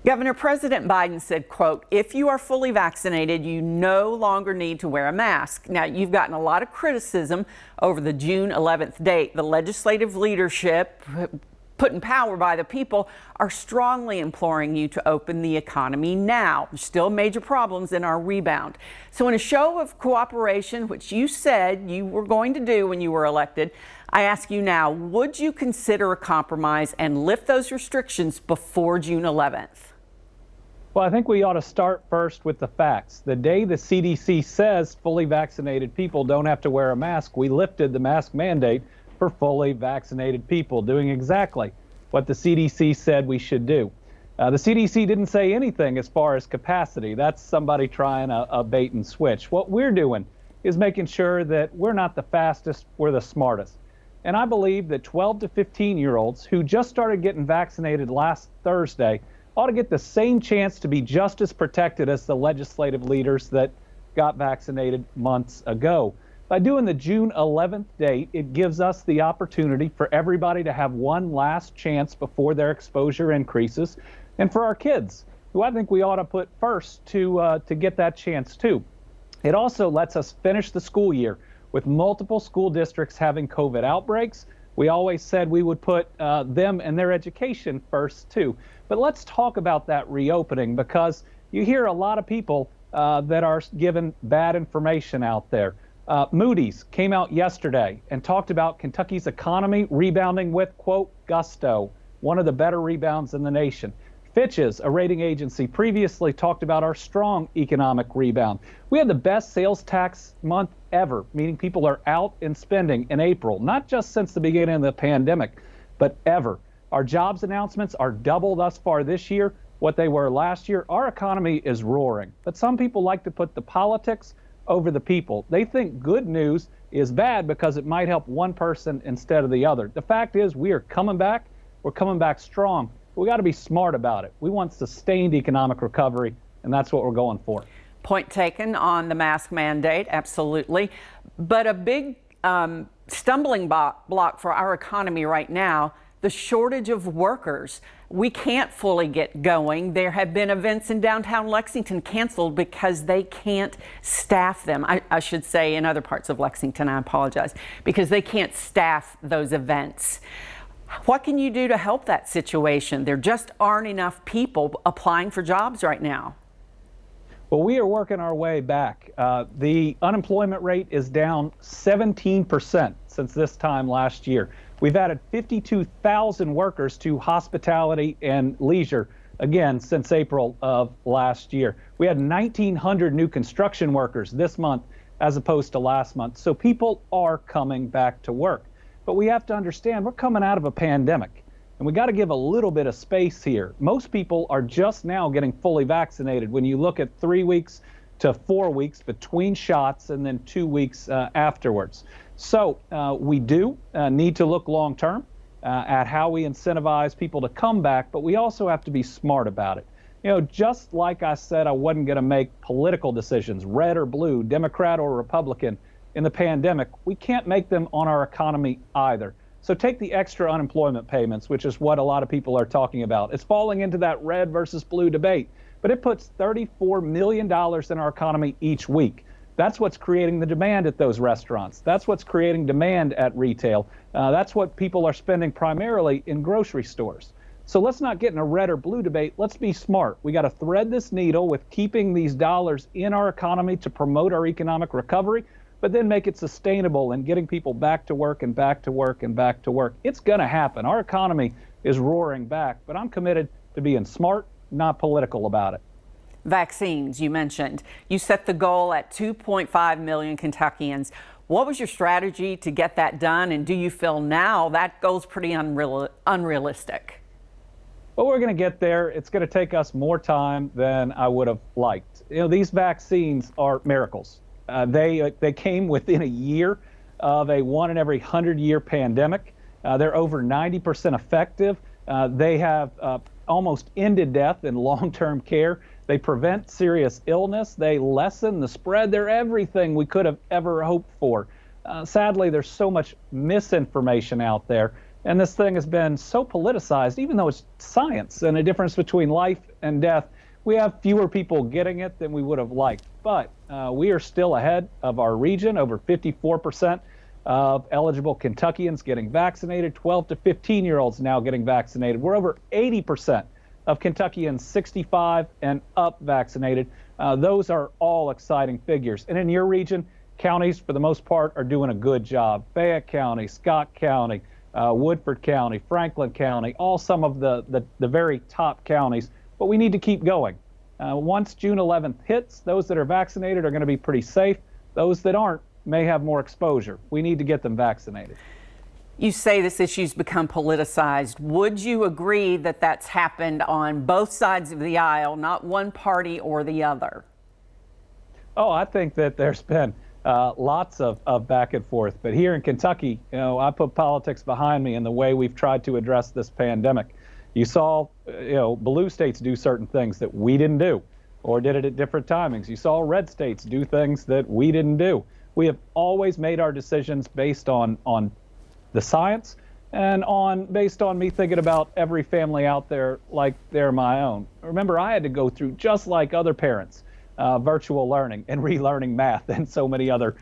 Governor President Biden said, quote, if you are fully vaccinated, you no longer need to wear a mask. Now, you've gotten a lot of criticism over the June 11th date. The legislative leadership, put in power by the people, are strongly imploring you to open the economy now. There's still major problems in our rebound. So in a show of cooperation, which you said you were going to do when you were elected, I ask you now, would you consider a compromise and lift those restrictions before June 11th? Well, I think we ought to start first with the facts. The day the CDC says fully vaccinated people don't have to wear a mask, we lifted the mask mandate for fully vaccinated people, doing exactly what the CDC said we should do. The CDC didn't say anything as far as capacity. That's somebody trying a bait and switch. What we're doing is making sure that we're not the fastest, we're the smartest. And I believe that 12 to 15-year-olds who just started getting vaccinated last Thursday ought to get the same chance to be just as protected as the legislative leaders that got vaccinated months ago. By doing the June 11th date, it gives us the opportunity for everybody to have one last chance before their exposure increases, and for our kids, who I think we ought to put first to get that chance too. It also lets us finish the school year with multiple school districts having COVID outbreaks. We always said we would put them and their education first too. But let's talk about that reopening, because you hear a lot of people that are giving bad information out there. Moody's came out yesterday and talked about Kentucky's economy rebounding with, quote, gusto, one of the better rebounds in the nation. Fitch's, a rating agency, previously talked about our strong economic rebound. We had the best sales tax month ever, meaning people are out and spending in April, not just since the beginning of the pandemic, but ever. Our jobs announcements are double thus far this year what they were last year. Our economy is roaring, but some people like to put the politics over the people. They think good news is bad because it might help one person instead of the other. The fact is, we are coming back. We're coming back strong. We got to be smart about it. We want sustained economic recovery, and that's what we're going for. Point taken on the mask mandate, absolutely. But a big stumbling block for our economy right now, the shortage of workers. We can't fully get going. There have been events in downtown Lexington canceled because they can't staff them. I should say in other parts of Lexington, I apologize, because they can't staff those events. What can you do to help that situation? There just aren't enough people applying for jobs right now. Well, we are working our way back. The unemployment rate is down 17% since this time last year. We've added 52,000 workers to hospitality and leisure, again, since April of last year. We had 1,900 new construction workers this month as opposed to last month. So people are coming back to work. But we have to understand we're coming out of a pandemic, and we got to give a little bit of space here. Most people are just now getting fully vaccinated when you look at 3 weeks to 4 weeks between shots and then 2 weeks afterwards. So we do need to look long term at how we incentivize people to come back, but we also have to be smart about it. You know, just like I said, I wasn't going to make political decisions, red or blue, Democrat or Republican, in the pandemic. We can't make them on our economy either. So take the extra unemployment payments, which is what a lot of people are talking about. It's falling into that red versus blue debate, but it puts $34 million in our economy each week. That's what's creating the demand at those restaurants. That's what's creating demand at retail. That's what people are spending primarily in grocery stores. So let's not get in a red or blue debate. Let's be smart. We got to thread this needle with keeping these dollars in our economy to promote our economic recovery, but then make it sustainable and getting people back to work and back to work and back to work. It's going to happen. Our economy is roaring back, but I'm committed to being smart, not political about it. Vaccines, you mentioned. You set the goal at 2.5 million Kentuckians. What was your strategy to get that done, and do you feel now that goal's pretty unrealistic? Well, we're going to get there. It's going to take us more time than I would have liked. You know, these vaccines are miracles. They came within a year of a 1 in every 100-year pandemic. They're over 90% effective. They have almost ended death in long-term care. They prevent serious illness. They lessen the spread. They're everything we could have ever hoped for. Sadly, there's so much misinformation out there, and this thing has been so politicized, even though it's science and a difference between life and death. We have fewer people getting it than we would have liked, but we are still ahead of our region. Over 54% of eligible Kentuckians getting vaccinated, 12 to 15-year-olds now getting vaccinated. We're over 80% of Kentuckians 65 and up vaccinated. Those are all exciting figures. And in your region, counties, for the most part, are doing a good job. Fayette County, Scott County, Woodford County, Franklin County, all some of the very top counties. But we need to keep going. Once June 11th hits, those that are vaccinated are going to be pretty safe. Those that aren't may have more exposure. We need to get them vaccinated. You say this issue's become politicized. Would you agree that that's happened on both sides of the aisle, not one party or the other? Oh, I think that there's been lots of back and forth. But here in Kentucky, I put politics behind me in the way we've tried to address this pandemic. You saw, blue states do certain things that we didn't do, or did it at different timings. You saw red states do things that we didn't do. We have always made our decisions based on the science and based on me thinking about every family out there like they're my own. Remember, I had to go through, just like other parents, virtual learning and relearning math and so many other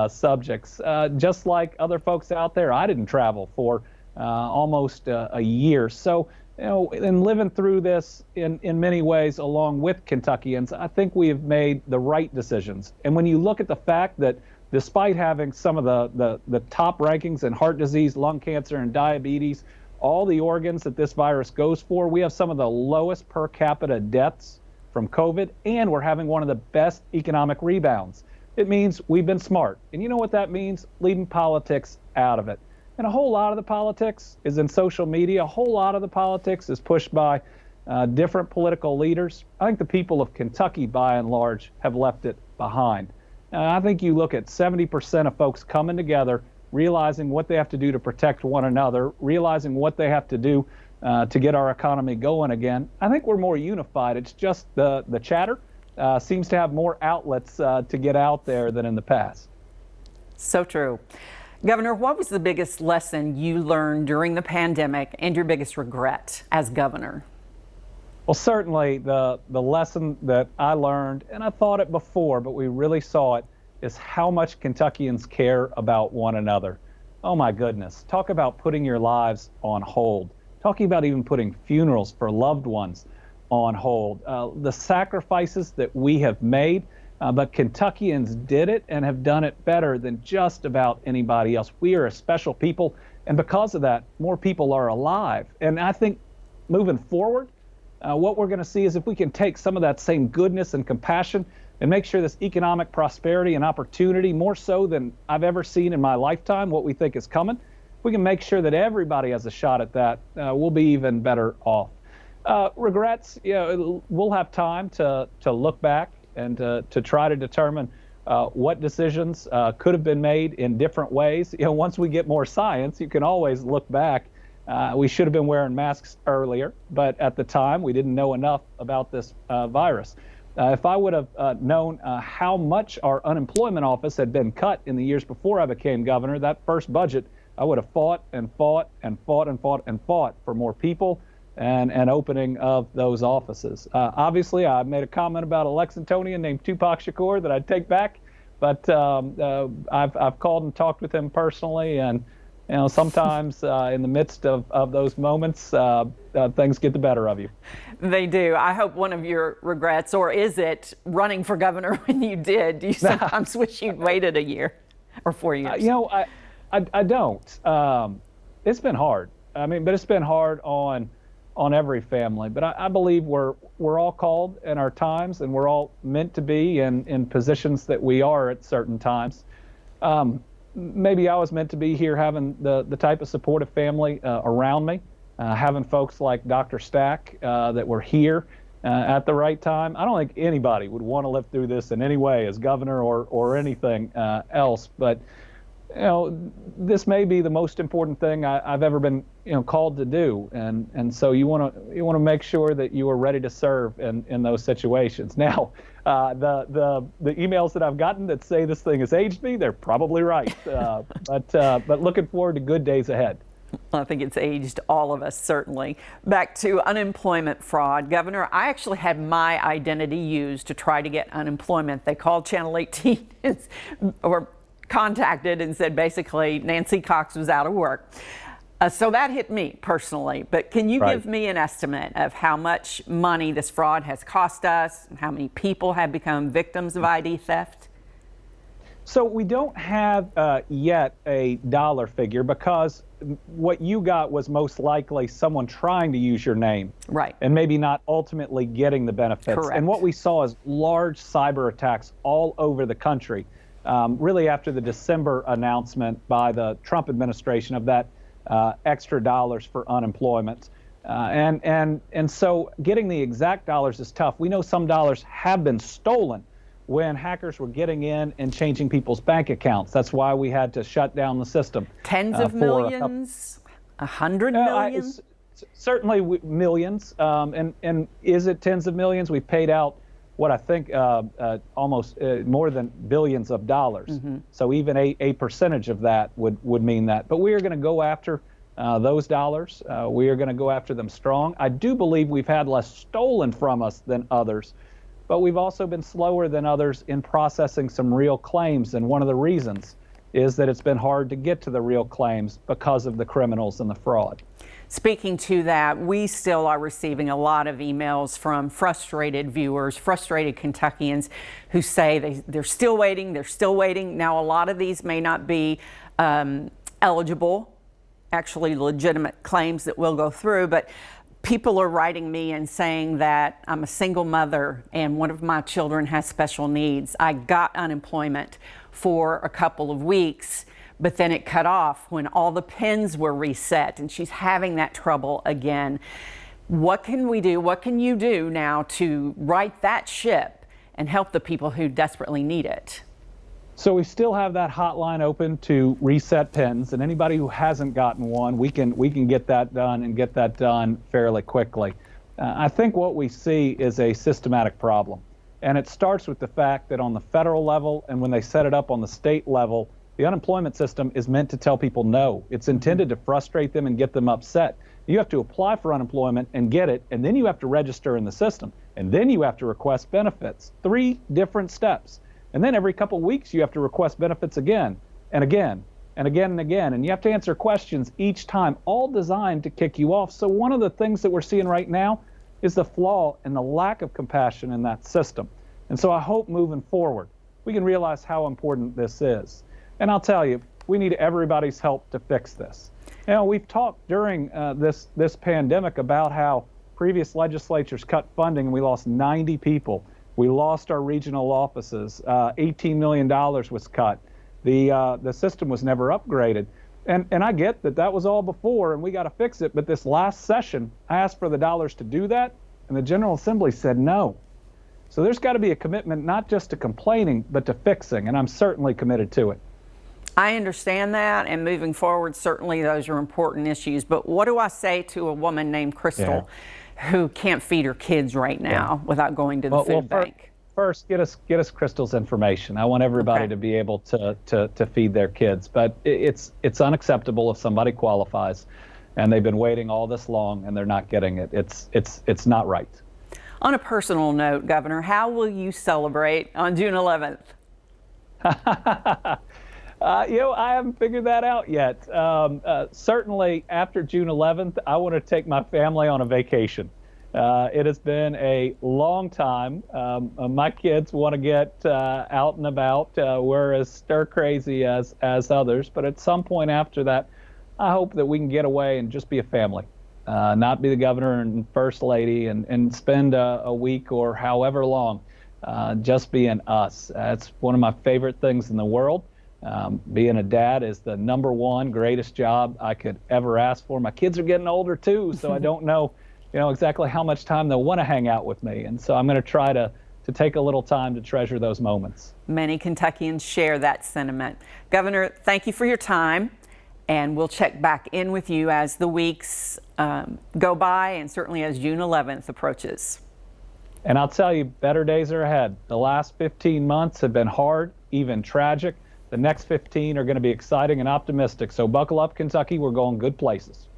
subjects. Just like other folks out there, I didn't travel for almost a year. So, in living through this in many ways along with Kentuckians, I think we have made the right decisions. And when you look at the fact that despite having some of the top rankings in heart disease, lung cancer, and diabetes, all the organs that this virus goes for, we have some of the lowest per capita deaths from COVID, and we're having one of the best economic rebounds. It means we've been smart. And you know what that means? Leaving politics out of it. And a whole lot of the politics is in social media. A whole lot of the politics is pushed by different political leaders. I think the people of Kentucky, by and large, have left it behind. I think you look at 70% of folks coming together, realizing what they have to do to protect one another, realizing what they have to do to get our economy going again. I think we're more unified. It's just the chatter seems to have more outlets to get out there than in the past. So true. Governor, what was the biggest lesson you learned during the pandemic and your biggest regret as governor? Well, certainly the lesson that I learned, and I thought it before, but we really saw it, is how much Kentuckians care about one another. Oh my goodness. Talk about putting your lives on hold. Talking about even putting funerals for loved ones on hold. The sacrifices that we have made, but Kentuckians did it and have done it better than just about anybody else. We are a special people, and because of that, more people are alive. And I think moving forward, what we're going to see is if we can take some of that same goodness and compassion and make sure this economic prosperity and opportunity, more so than I've ever seen in my lifetime, what we think is coming, we can make sure that everybody has a shot at that, we'll be even better off. Regrets, we'll have time to look back and to try to determine what decisions could have been made in different ways. Once we get more science, you can always look back. We should have been wearing masks earlier, but at the time we didn't know enough about this virus. If I would have known how much our unemployment office had been cut in the years before I became governor, that first budget, I would have fought and fought and fought and fought and fought for more people and opening of those offices. Obviously, I made a comment about a Lexingtonian named Tupac Shakur that I'd take back, but I've called and talked with him personally, and sometimes in the midst of those moments, things get the better of you. They do. I hope one of your regrets, or is it running for governor when you did? Do you sometimes wish you'd waited a year or 4 years? I don't. It's been hard. But it's been hard on every family. But I believe we're all called in our times, and we're all meant to be in positions that we are at certain times. Maybe I was meant to be here having the type of supportive family around me, having folks like Dr. Stack that were here at the right time. I don't think anybody would want to live through this in any way as governor or anything else. But this may be the most important thing I've ever been called to do, and so you want to make sure that you are ready to serve in those situations. Now, the emails that I've gotten that say this thing has aged me, they're probably right. But looking forward to good days ahead. I think it's aged all of us, certainly. Back to unemployment fraud. Governor, I actually had my identity used to try to get unemployment. They called Channel 18 or contacted and said basically Nancy Cox was out of work. So that hit me personally. But can you give me an estimate of how much money this fraud has cost us, how many people have become victims of ID theft? So we don't have yet a dollar figure because what you got was most likely someone trying to use your name. Right. And maybe not ultimately getting the benefits. Correct. And what we saw is large cyber attacks all over the country, really after the December announcement by the Trump administration of that extra dollars for unemployment. And so getting the exact dollars is tough. We know some dollars have been stolen when hackers were getting in and changing people's bank accounts. That's why we had to shut down the system. Tens of millions? 100 million? Certainly millions. And is it tens of millions? We paid out what I think almost more than billions of dollars. So even a percentage of that would mean that. But we are going to go after those dollars. We are going to go after them strong. I do believe we've had less stolen from us than others, but we've also been slower than others in processing some real claims. And one of the reasons is that it's been hard to get to the real claims because of the criminals and the fraud. Speaking to that, we still are receiving a lot of emails from frustrated viewers, frustrated Kentuckians who say they're still waiting, they're still waiting. Now, a lot of these may not be eligible, actually legitimate claims that will go through, but people are writing me and saying that I'm a single mother and one of my children has special needs. I got unemployment for a couple of weeks, but then it cut off when all the pins were reset and she's having that trouble again. What can we do? What can you do now to right that ship and help the people who desperately need it? So we still have that hotline open to reset pins, and anybody who hasn't gotten one, we can get that done and get that done fairly quickly. I think what we see is a systematic problem, and it starts with the fact that on the federal level and when they set it up on the state level, the unemployment system is meant to tell people no. It's intended to frustrate them and get them upset. You have to apply for unemployment and get it, and then you have to register in the system, and then you have to request benefits. 3 different steps. And then every couple of weeks, you have to request benefits again and again and again and again. And you have to answer questions each time, all designed to kick you off. So one of the things that we're seeing right now is the flaw and the lack of compassion in that system. And so I hope moving forward, we can realize how important this is. And I'll tell you, we need everybody's help to fix this. You know, we've talked during this pandemic about how previous legislatures cut funding and we lost 90 people. We lost our regional offices. $18 million was cut. The system was never upgraded. And I get that was all before and we got to fix it. But this last session, I asked for the dollars to do that, and the General Assembly said no. So there's got to be a commitment not just to complaining, but to fixing, and I'm certainly committed to it. I understand that, and moving forward, certainly those are important issues. But what do I say to a woman named Crystal who can't feed her kids right now without going to the food bank? First, get us Crystal's information. I want everybody to be able to feed their kids. But it's unacceptable if somebody qualifies and they've been waiting all this long and they're not getting it. It's not right. On a personal note, Governor, how will you celebrate on June 11th? I haven't figured that out yet. Certainly after June 11th, I want to take my family on a vacation. It has been a long time. My kids want to get out and about. We're as stir crazy as others, but at some point after that, I hope that we can get away and just be a family, not be the governor and first lady and spend a week or however long just being us. It's one of my favorite things in the world. Being a dad is the #1 greatest job I could ever ask for. My kids are getting older too, so I don't know, exactly how much time they'll want to hang out with me. And so I'm going to try to take a little time to treasure those moments. Many Kentuckians share that sentiment. Governor, thank you for your time, and we'll check back in with you as the weeks go by and certainly as June 11th approaches. And I'll tell you, better days are ahead. The last 15 months have been hard, even tragic. The next 15 are going to be exciting and optimistic. So buckle up, Kentucky. We're going good places.